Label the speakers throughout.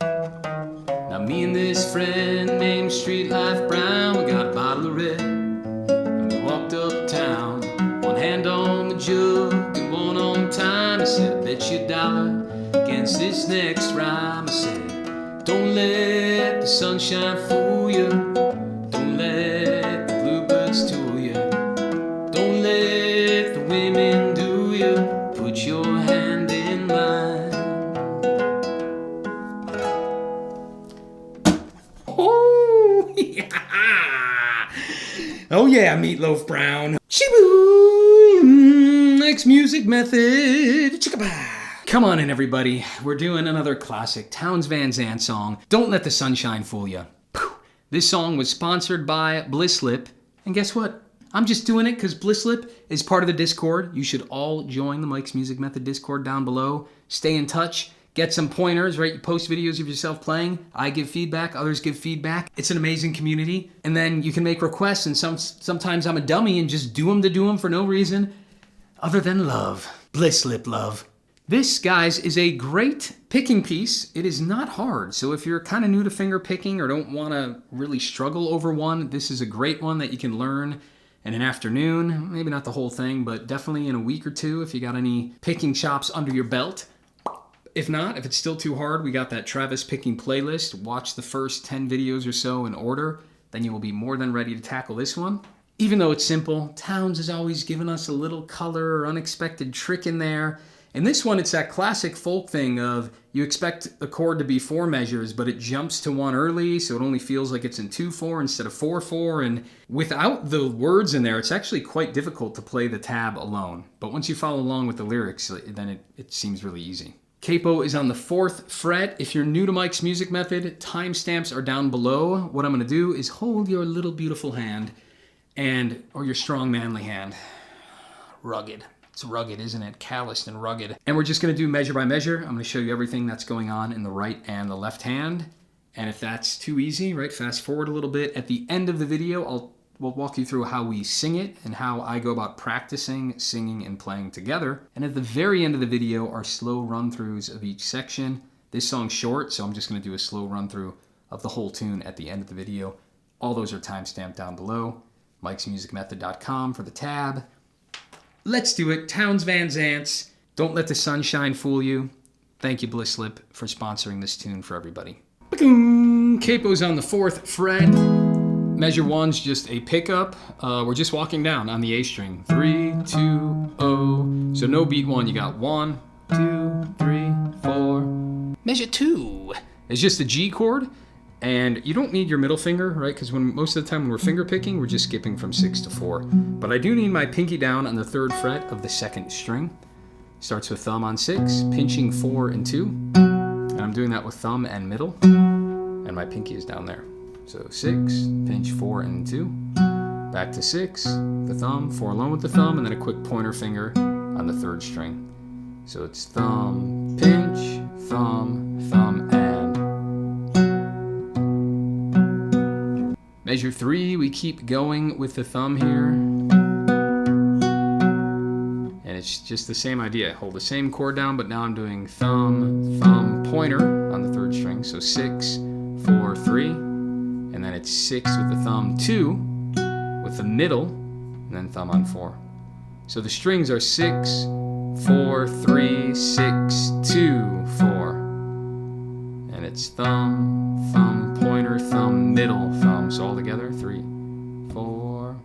Speaker 1: Now me and this friend named Street Life Brown, we got a bottle of red, and we walked uptown, one hand on the jug and one on time. I said, I bet you $1 against this next rhyme. I said, don't let the sunshine fool you, don't let the bluebirds tool you, don't let the women do you, put your hand in mine. Oh, yeah. Oh yeah, Meatloaf Brown. Next music method. Come on in, everybody. We're doing another classic Townes Van Zandt song, Don't Let the Sunshine Fool Ya. This song was sponsored by Blisslip, and guess what? I'm just doing it because Blisslip is part of the Discord. You should all join the Mike's Music Method Discord down below. Stay in touch. Get some pointers, right? You post videos of yourself playing. I give feedback. Others give feedback. It's an amazing community. And then you can make requests, and sometimes I'm a dummy and just do them for no reason other than love. Blisslip love. This, guys, is a great picking piece. It is not hard. So if you're kind of new to finger picking or don't want to really struggle over one, this is a great one that you can learn in an afternoon. Maybe not the whole thing, but definitely in a week or two if you got any picking chops under your belt. If not, if it's still too hard, we got that Travis picking playlist. Watch the first 10 videos or so in order. Then you will be more than ready to tackle this one. Even though it's simple, Townes has always given us a little color or unexpected trick in there. In this one, it's that classic folk thing of you expect the chord to be 4 measures, but it jumps to 1 early, so it only feels like it's in 2/4 instead of 4/4. And without the words in there, it's actually quite difficult to play the tab alone. But once you follow along with the lyrics, then it seems really easy. Capo is on the 4th fret. If you're new to Mike's Music Method, timestamps are down below. What I'm going to do is hold your little beautiful hand, or your strong manly hand. Rugged. It's rugged, isn't it? Calloused and rugged. And we're just going to do measure by measure. I'm going to show you everything that's going on in the right and the left hand. And if that's too easy, right, fast forward a little bit. At the end of the video, we'll walk you through how we sing it and how I go about practicing, singing, and playing together. And at the very end of the video are slow run-throughs of each section. This song's short, so I'm just going to do a slow run-through of the whole tune at the end of the video. All those are timestamped down below. mikesmusicmethod.com for the tab. Let's do it. Townes Van Zandt's Don't Let the Sunshine Fool You. Thank you, Blisslip, for sponsoring this tune for everybody. Capo's on the 4th fret. Measure 1's just a pickup. We're just walking down on the A string. 3, 2, 0. So no beat 1. You got 1, 2, 3, 4. Measure 2 is just a G chord. And you don't need your middle finger, right? Because most of the time when we're finger picking, we're just skipping from 6 to 4. But I do need my pinky down on the 3rd fret of the 2nd string. Starts with thumb on 6, pinching 4 and 2. And I'm doing that with thumb and middle. And my pinky is down there. So 6, pinch 4 and 2. Back to 6, the thumb, 4 alone with the thumb, and then a quick pointer finger on the 3rd string. So it's thumb, pinch, thumb, thumb, and. Measure 3, we keep going with the thumb here. And it's just the same idea. Hold the same chord down, but now I'm doing thumb, thumb, pointer on the 3rd string. So 6, 4, 3. And then it's 6 with the thumb, 2 with the middle, and then thumb on 4. So the strings are 6, 4, 3, 6, 2, 4. And it's thumb, thumb, pointer, thumb, middle, thumb. So all together, 3, 4.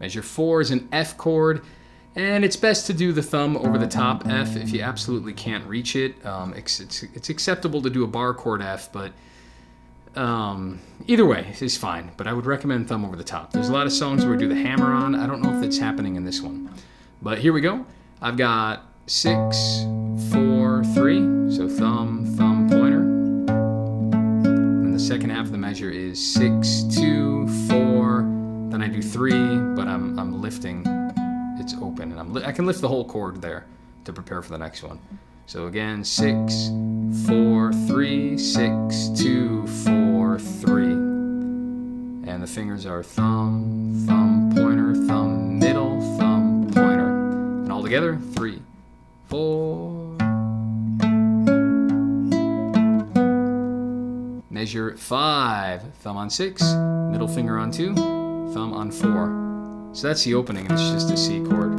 Speaker 1: Measure 4 is an F chord, and it's best to do the thumb over the top F if you absolutely can't reach it. It's acceptable to do a bar chord F, but either way is fine. But I would recommend thumb over the top. There's a lot of songs where we do the hammer on. I don't know if that's happening in this one. But here we go. I've got 6, 4, 3. So thumb, thumb, pointer. And the second half of the measure is 6, 2, 4. Then I do 3, but I'm lifting. It's open, and I can lift the whole chord there to prepare for the next one. So again, 6, 4, 3, 6, 2, 4, 3. And the fingers are thumb, thumb, pointer, thumb, middle, thumb, pointer. together, 3, 4. Measure 5, thumb on 6, middle finger on 2, thumb on 4. So that's the opening, it's just a C chord.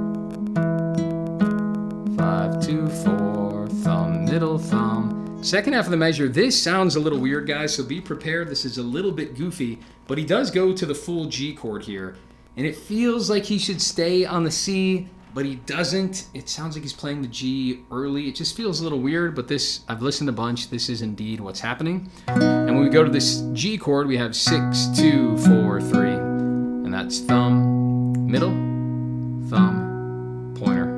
Speaker 1: 5, 2, 4, thumb, middle, thumb. Second half of the measure, this sounds a little weird, guys, so be prepared. This is a little bit goofy, but he does go to the full G chord here, and it feels like he should stay on the C, but he doesn't. It sounds like he's playing the G early. It just feels a little weird, but this, I've listened a bunch. This is indeed what's happening. And when we go to this G chord, we have 6, 2, 4, 3. And that's thumb, middle, thumb, pointer.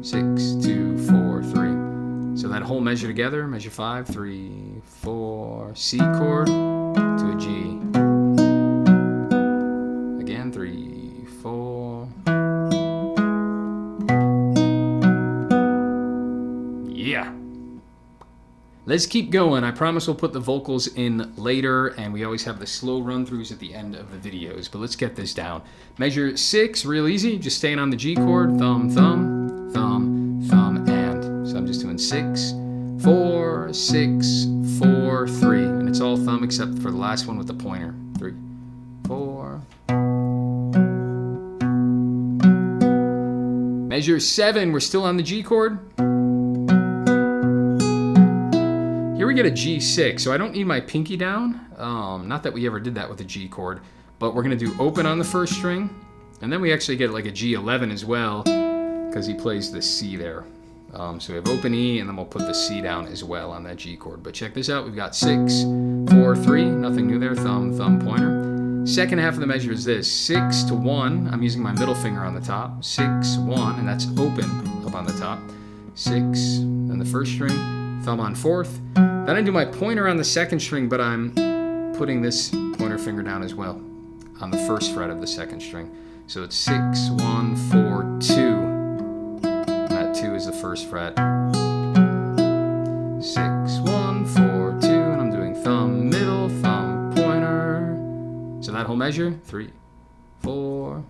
Speaker 1: 6, 2, 4, 3. So that whole measure together, measure 5, 3, 4, C chord to a G. Again, 3, 4. Yeah. Let's keep going. I promise we'll put the vocals in later, and we always have the slow run-throughs at the end of the videos, but let's get this down. Measure 6, real easy, just staying on the G chord, thumb, thumb, thumb, thumb, and. So I'm just doing 6, 4, 6, 4, 3, and it's all thumb except for the last one with the pointer. 3, 4. Measure 7, we're still on the G chord. Here we get a G6, so I don't need my pinky down. Not that we ever did that with a G chord, but we're gonna do open on the first string, and then we actually get like a G11 as well, because he plays the C there. So we have open E, and then we'll put the C down as well on that G chord. But check this out, we've got 6, 4, 3, nothing new there, thumb, thumb, pointer. Second half of the measure is this, 6 to 1, I'm using my middle finger on the top, 6, 1, and that's open up on the top. 6, then the first string, thumb on fourth. Then I do my pointer on the second string, but I'm putting this pointer finger down as well on the first fret of the second string. So it's 6, 1, 4, 2. And that 2 is the first fret. 6, 1, 4, 2, and I'm doing thumb, middle, thumb, pointer. So that whole measure, 3, 4.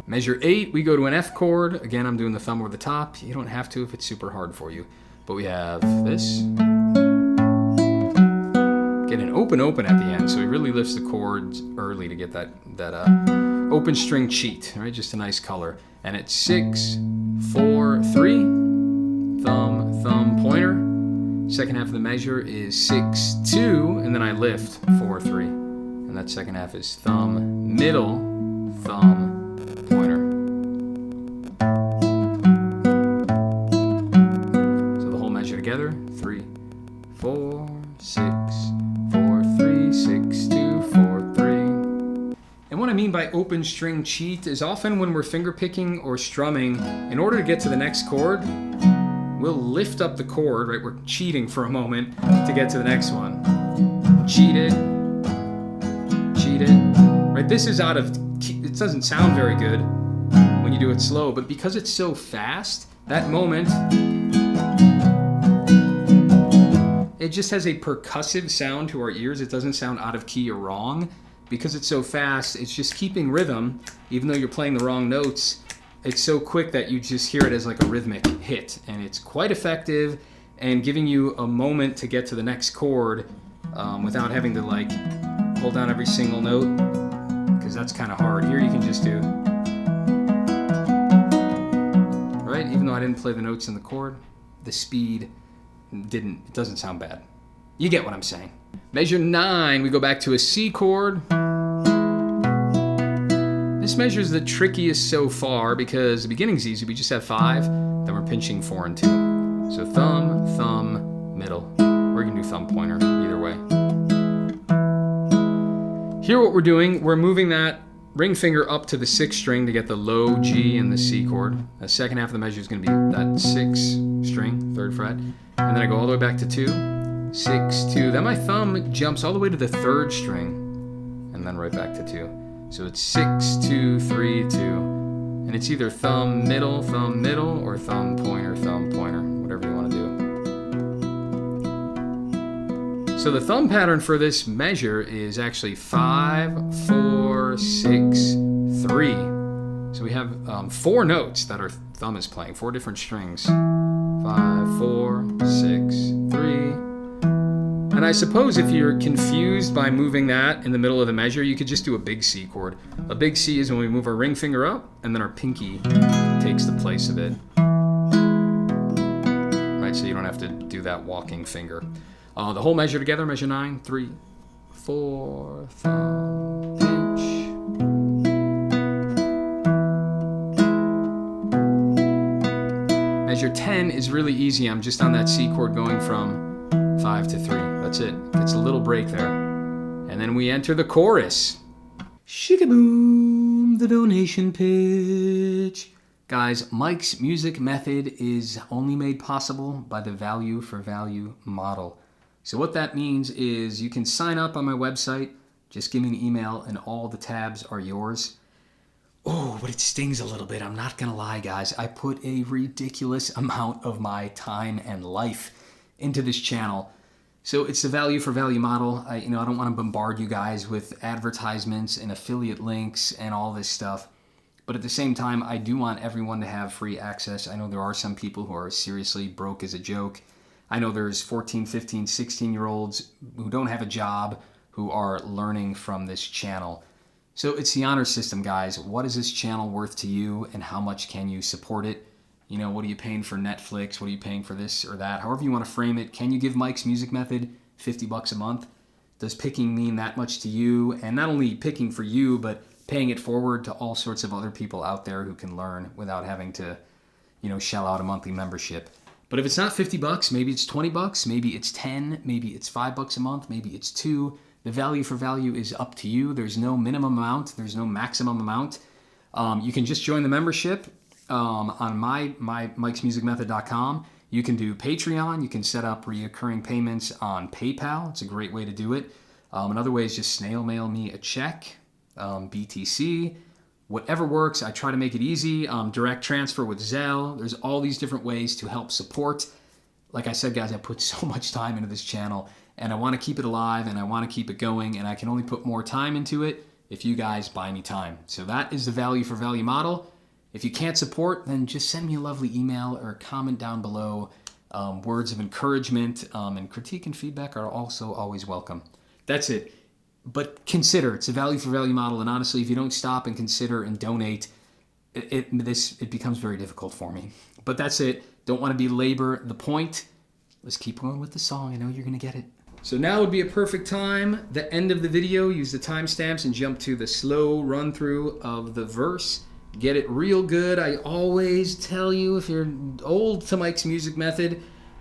Speaker 1: Measure 8, we go to an F chord. Again, I'm doing the thumb over the top. You don't have to if it's super hard for you. But we have this. Get an open at the end, so he really lifts the chords early to get that open string cheat, right? Just a nice color. And it's 6, 4, 3, thumb, thumb, pointer. Second half of the measure is 6, 2, and then I lift 4, 3. And that second half is thumb, middle, thumb, pointer. So the whole measure together, 3, 4, 6, 4, 3, 6, 2, 4, 3. And what I mean by open string cheat is often when we're finger picking or strumming, in order to get to the next chord, we'll lift up the chord, right? We're cheating for a moment to get to the next one. Cheat it, right? This is out of key. It doesn't sound very good when you do it slow, but because it's so fast, that moment, it just has a percussive sound to our ears. It doesn't sound out of key or wrong. Because it's so fast, it's just keeping rhythm, even though you're playing the wrong notes. It's so quick that you just hear it as like a rhythmic hit, and it's quite effective and giving you a moment to get to the next chord without having to like hold down every single note, because that's kind of hard. Here you can just do, right? Even though I didn't play the notes in the chord, the speed it doesn't sound bad. You get what I'm saying. Measure 9, we go back to a C chord. This measure is the trickiest so far because the beginning's easy. We just have 5, then we're pinching 4 and 2. So thumb, thumb, middle. Or you can do thumb pointer, either way. Here what we're doing, we're moving that ring finger up to the 6th string to get the low G and the C chord. The second half of the measure is going to be that 6th string, 3rd fret. And then I go all the way back to 2, 6, 2. Then my thumb jumps all the way to the 3rd string. And then right back to 2. So it's 6, 2, 3, 2. And it's either thumb, middle, or thumb, pointer, whatever you want to do. So the thumb pattern for this measure is actually 5, 4, 6, 3. So we have 4 notes that our thumb is playing, 4 different strings. 5, 4, 6, 3. And I suppose if you're confused by moving that in the middle of the measure, you could just do a big C chord. A big C is when we move our ring finger up, and then our pinky takes the place of it. Right, so you don't have to do that walking finger. The whole measure together, measure 9, 3, 4, thumb, pinch. Measure 10 is really easy. I'm just on that C chord going from 5 to 3. That's it. It's a little break there. And then we enter the chorus. Shikaboom, the donation pitch. Guys, Mike's music method is only made possible by the value for value model. So what that means is you can sign up on my website, just give me an email and all the tabs are yours. Oh, but it stings a little bit. I'm not gonna lie, guys. I put a ridiculous amount of my time and life into this channel. So it's the value for value model. I don't want to bombard you guys with advertisements and affiliate links and all this stuff. But at the same time, I do want everyone to have free access. I know there are some people who are seriously broke as a joke. I know there's 14, 15, 16-year-olds who don't have a job who are learning from this channel. So it's the honor system, guys. What is this channel worth to you and how much can you support it? You know, what are you paying for Netflix? What are you paying for this or that? However you want to frame it. Can you give Mike's music method $50 a month? Does picking mean that much to you? And not only picking for you, but paying it forward to all sorts of other people out there who can learn without having to, shell out a monthly membership. But if it's not $50, maybe it's $20, maybe it's 10, maybe it's $5 a month, maybe it's 2. The value for value is up to you. There's no minimum amount. There's no maximum amount. You can just join the membership on mikesmusicmethod.com. You can do Patreon. You can set up reoccurring payments on PayPal. It's a great way to do it. Another way is just snail mail me a check, BTC, whatever works. I try to make it easy. Direct transfer with Zelle. There's all these different ways to help support. Like I said, guys, I put so much time into this channel. And I want to keep it alive and I want to keep it going, and I can only put more time into it if you guys buy me time. So that is the value for value model. If you can't support, then just send me a lovely email or a comment down below. Words of encouragement and critique and feedback are also always welcome. That's it. But consider, it's a value for value model, and honestly, if you don't stop and consider and donate, it becomes very difficult for me. But that's it. Don't want to belabor the point. Let's keep going with the song. I know you're going to get it. So now would be a perfect time, the end of the video, use the timestamps and jump to the slow run through of the verse. Get it real good. I always tell you, if you're old to Mike's music method,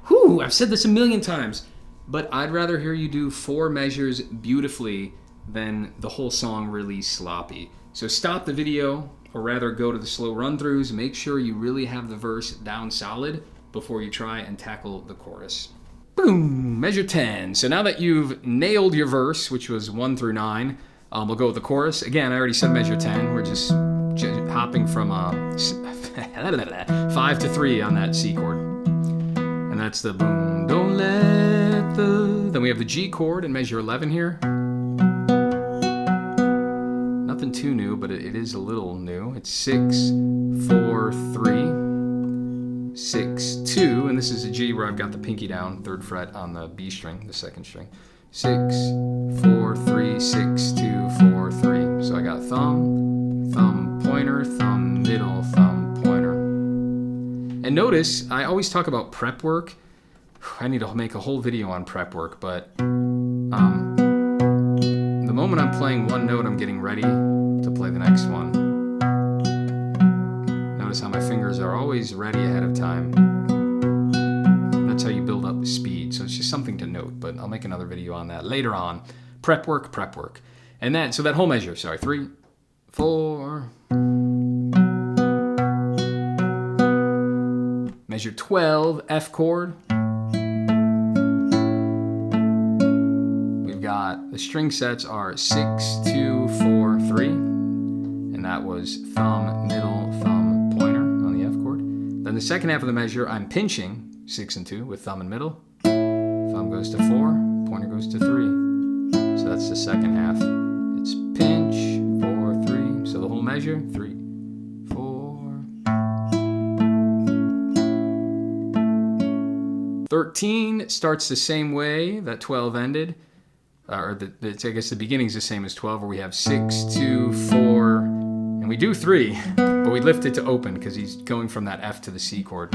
Speaker 1: I've said this a million times, but I'd rather hear you do 4 measures beautifully than the whole song really sloppy. So stop the video, or rather go to the slow run throughs. Make sure you really have the verse down solid before you try and tackle the chorus. Boom, measure 10. So now that you've nailed your verse, which was 1 through 9, we'll go with the chorus. Again, I already said measure 10. We're just hopping from 5 to 3 on that C chord. And that's the boom, don't let the... Then we have the G chord in measure 11 here. Nothing too new, but it is a little new. It's 6, 4, 3. 6, 2, and this is a G where I've got the pinky down, 3rd fret on the B string, the 2nd string. 6, 4, 3, 6, 2, 4, 3. So I got thumb, thumb, pointer, thumb, middle, thumb, pointer. And notice, I always talk about prep work. I need to make a whole video on prep work, but the moment I'm playing one note, I'm getting ready to play the next one. Notice how my fingers are always ready ahead of time. That's how you build up speed. So it's just something to note, but I'll make another video on that later on. Prep work. And then, so that whole measure, 3, 4. Measure 12, F chord. We've got, the string sets are 6, 2, 4, 3. And that was thumb, middle, thumb, then the second half of the measure, I'm pinching 6 and 2 with thumb and middle. Thumb goes to 4, pointer goes to 3. So that's the second half. It's pinch, 4, 3. So the whole whole measure. 3, 4. 13 starts the same way that 12 ended. I guess the beginning's the same as 12, where we have 6, 2, 4, and we do 3, but we lift it to open because he's going from that F to the C chord.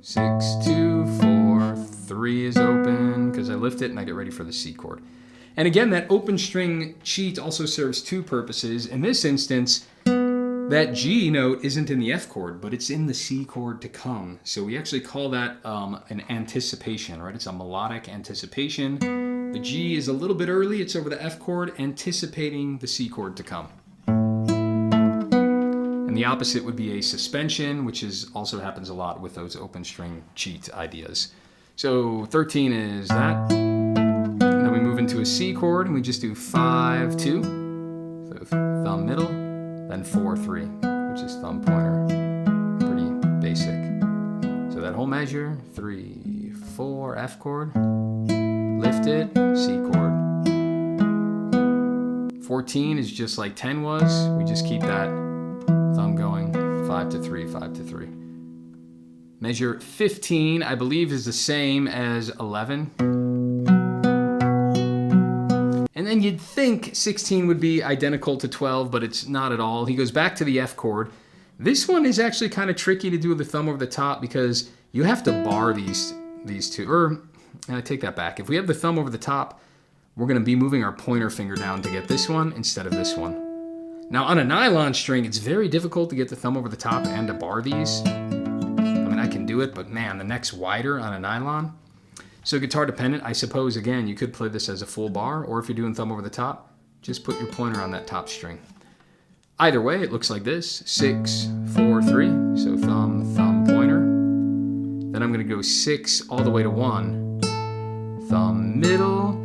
Speaker 1: 6, 2, 4, 3 is open because I lift it and I get ready for the C chord. And again, that open string cheat also serves two purposes. In this instance, that G note isn't in the F chord, but it's in the C chord to come. So we actually call that an anticipation, right? It's a melodic anticipation. The G is a little bit early. It's over the F chord, anticipating the C chord to come. And the opposite would be a suspension, which also happens a lot with those open string cheat ideas. So 13 is that. And then we move into a C chord, and we just do 5, 2. So thumb middle. Then 4, 3, which is thumb pointer. Pretty basic. So that whole measure, 3, 4, F chord, lift it, C chord. 14 is just like 10 was. We just keep that thumb going, 5 to 3, 5 to 3. Measure 15, I believe, is the same as 11. And then you'd think 16 would be identical to 12, but it's not at all. He goes back to the F chord. This one is actually kind of tricky to do with the thumb over the top because you have to bar these two. Or, and I take that back. If we have the thumb over the top, we're going to be moving our pointer finger down to get this one instead of this one. Now on a nylon string, it's very difficult to get the thumb over the top and to bar these. I mean, I can do it, but man, the neck's wider on a nylon. So guitar dependent, I suppose, again, you could play this as a full bar, or if you're doing thumb over the top, just put your pointer on that top string. Either way, it looks like this, 6, 4, 3, so thumb, thumb, pointer. Then I'm gonna go 6 all the way to 1. Thumb, middle,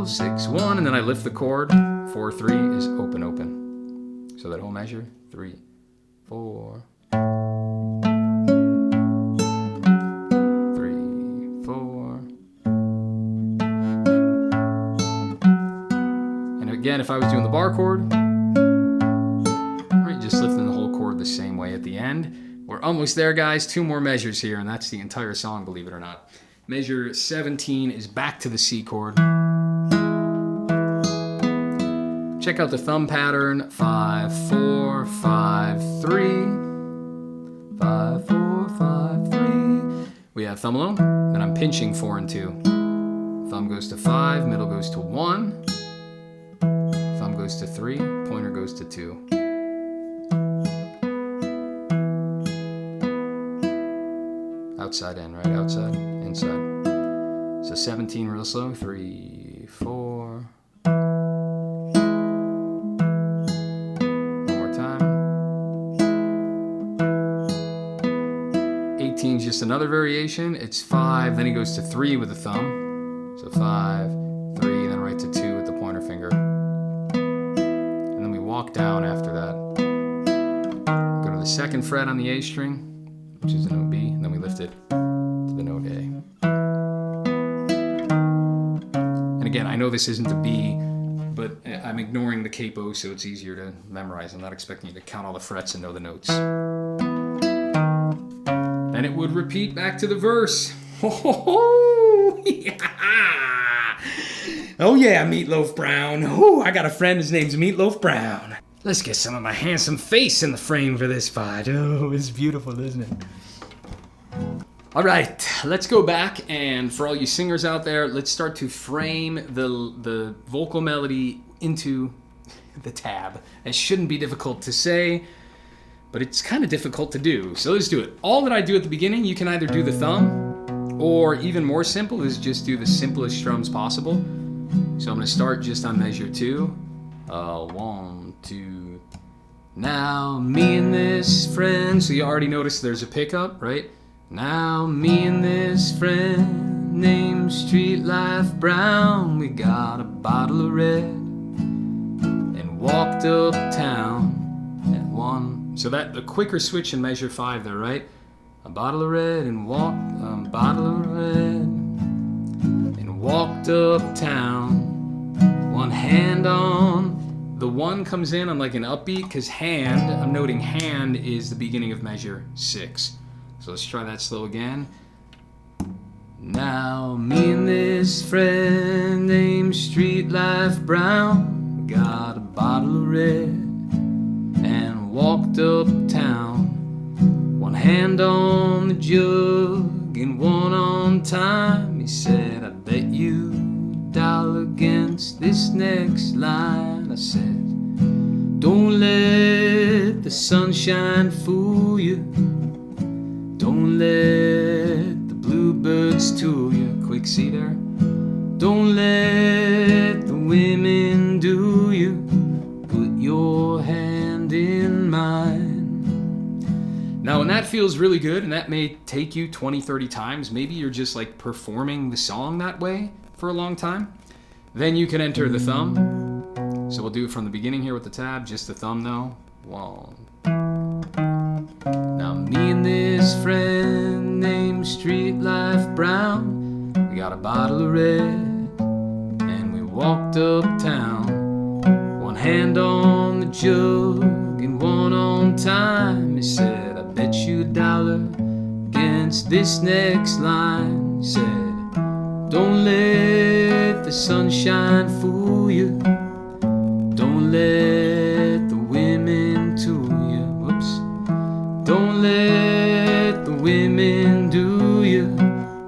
Speaker 1: 6, 1, and then I lift the chord. 4, 3 is open, open. So that whole measure, 3, 4. Again, if I was doing the bar chord, right, just lifting the whole chord the same way at the end. We're almost there, guys. 2 more measures here, and that's the entire song, believe it or not. Measure 17 is back to the C chord. Check out the thumb pattern. 5, 4, 5, 3. 5, 4, 5, 3. We have thumb alone, then I'm pinching 4 and 2. Thumb goes to 5, middle goes to 1. Thumb goes to 3, pointer goes to 2. Outside in, right? Outside, inside. So 17 real slow. 3, 4. One more time. 18 is just another variation. It's 5, then he goes to 3 with the thumb. So 5, 3, then right to 2 with the pointer finger. Walk down after that. Go to the 2nd fret on the A string, which is the note B, and then we lift it to the note A. And again, I know this isn't the B, but I'm ignoring the capo so it's easier to memorize. I'm not expecting you to count all the frets and know the notes. Then it would repeat back to the verse. Yeah. Oh yeah, Meatloaf Brown. Ooh, I got a friend, his name's Meatloaf Brown. Let's get some of my handsome face in the frame for this part. Oh, it's beautiful, isn't it? All right, let's go back, and for all you singers out there, let's start to frame the vocal melody into the tab. It shouldn't be difficult to say, but it's kind of difficult to do. So let's do it. All that I do at the beginning, you can either do the thumb, or even more simple is just do the simplest strums possible. So I'm going to start just on measure 2. 1, 2. Now me and this friend. So you already noticed there's a pickup, right? Now me and this friend named Street Life Brown. We got a bottle of red and walked uptown at 1. So that the quicker switch in measure 5 there, right? A bottle of red and walked a bottle of red. Walked uptown, one hand on The 1 comes in on like an upbeat because hand, I'm noting hand is the beginning of measure 6. So let's try that slow again. Now me and this friend named Street Life Brown got a bottle of red and walked uptown. One hand on the jug and one on time. He said, I bet you $1 against this next line. I said, don't let the sunshine fool you. Don't let the bluebirds tool you. Quick C there. Don't let the women do you. Put your hand in mine. Now, when that feels really good, and that may take you 20, 30 times, maybe you're just like performing the song that way for a long time, then you can enter the thumb. So we'll do it from the beginning here with the tab, just the thumb though. 1. Now me and this friend named Street Life Brown, we got a bottle of red and we walked uptown. One hand on the jug and one on time. He said, I bet you $1 against this next line. He said, don't let the sunshine fool you. Don't let the women tool you. Whoops. Don't let the women do you.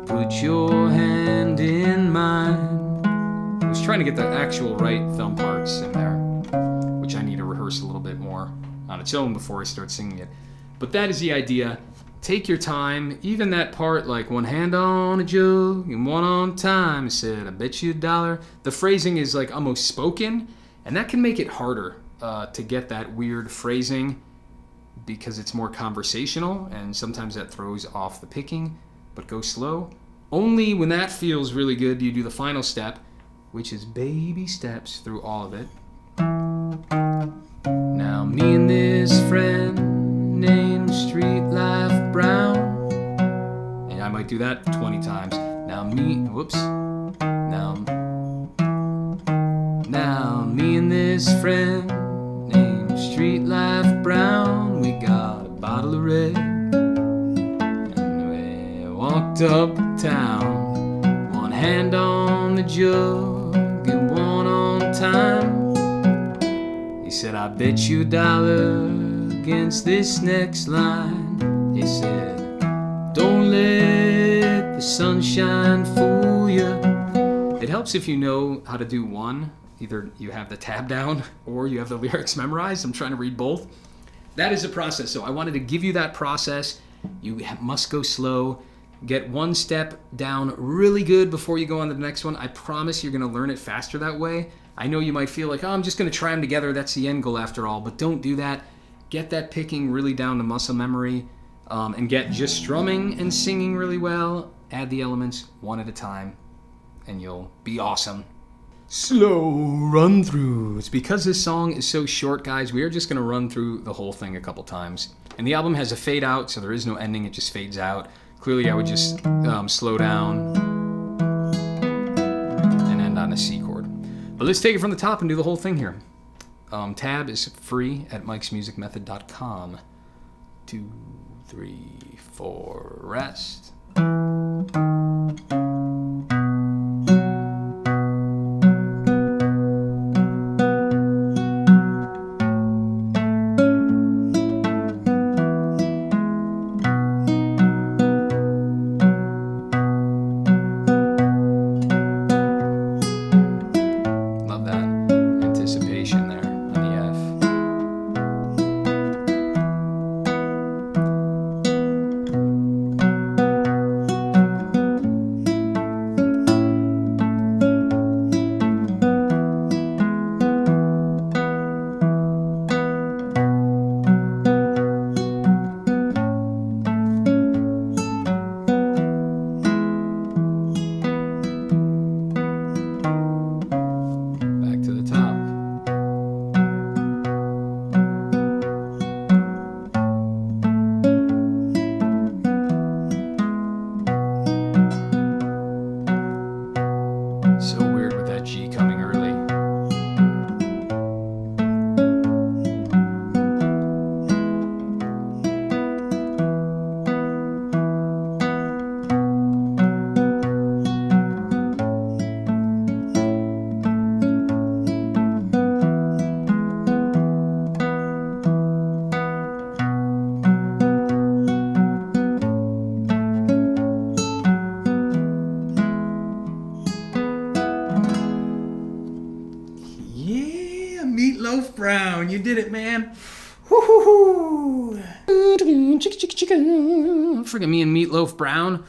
Speaker 1: Put your hand in mine. I was trying to get the actual right thumb parts in there, which I need to rehearse a little bit more on its own before I start singing it. But that is the idea. Take your time. Even that part, like one hand on a jug and one on time. I said, I bet you $1. The phrasing is like almost spoken, and that can make it harder to get that weird phrasing because it's more conversational, and sometimes that throws off the picking. But go slow. Only when that feels really good do you do the final step, which is baby steps through all of it. Now me and this friend named Street Life Brown, and I might do that 20 times. Now me and this friend named Street Life Brown, we got a bottle of red and we walked uptown. One hand on the jug and one on time. He said, I bet you $1 against this next line. He said, don't let the sunshine fool you. It helps if you know how to do one. Either you have the tab down or you have the lyrics memorized. I'm trying to read both. That is a process. So I wanted to give you that process. You must go slow. Get one step down really good before you go on to the next one. I promise you're going to learn it faster that way. I know you might feel like, oh, I'm just going to try them together. That's the end goal after all. But don't do that. Get that picking really down to muscle memory, and get just strumming and singing really well. Add the elements one at a time, and you'll be awesome. Slow run through. It's because this song is so short, guys. We are just going to run through the whole thing a couple times. And the album has a fade out, so there is no ending. It just fades out. Clearly, I would just slow down and end on a C chord. But let's take it from the top and do the whole thing here. Tab is free at mikesmusicmethod.com. 2, 3, 4, rest. Brown, you did it, man. Woo-hoo-hoo. Friggin' me and Meatloaf Brown.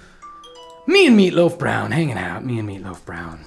Speaker 1: Me and Meatloaf Brown hanging out. Me and Meatloaf Brown.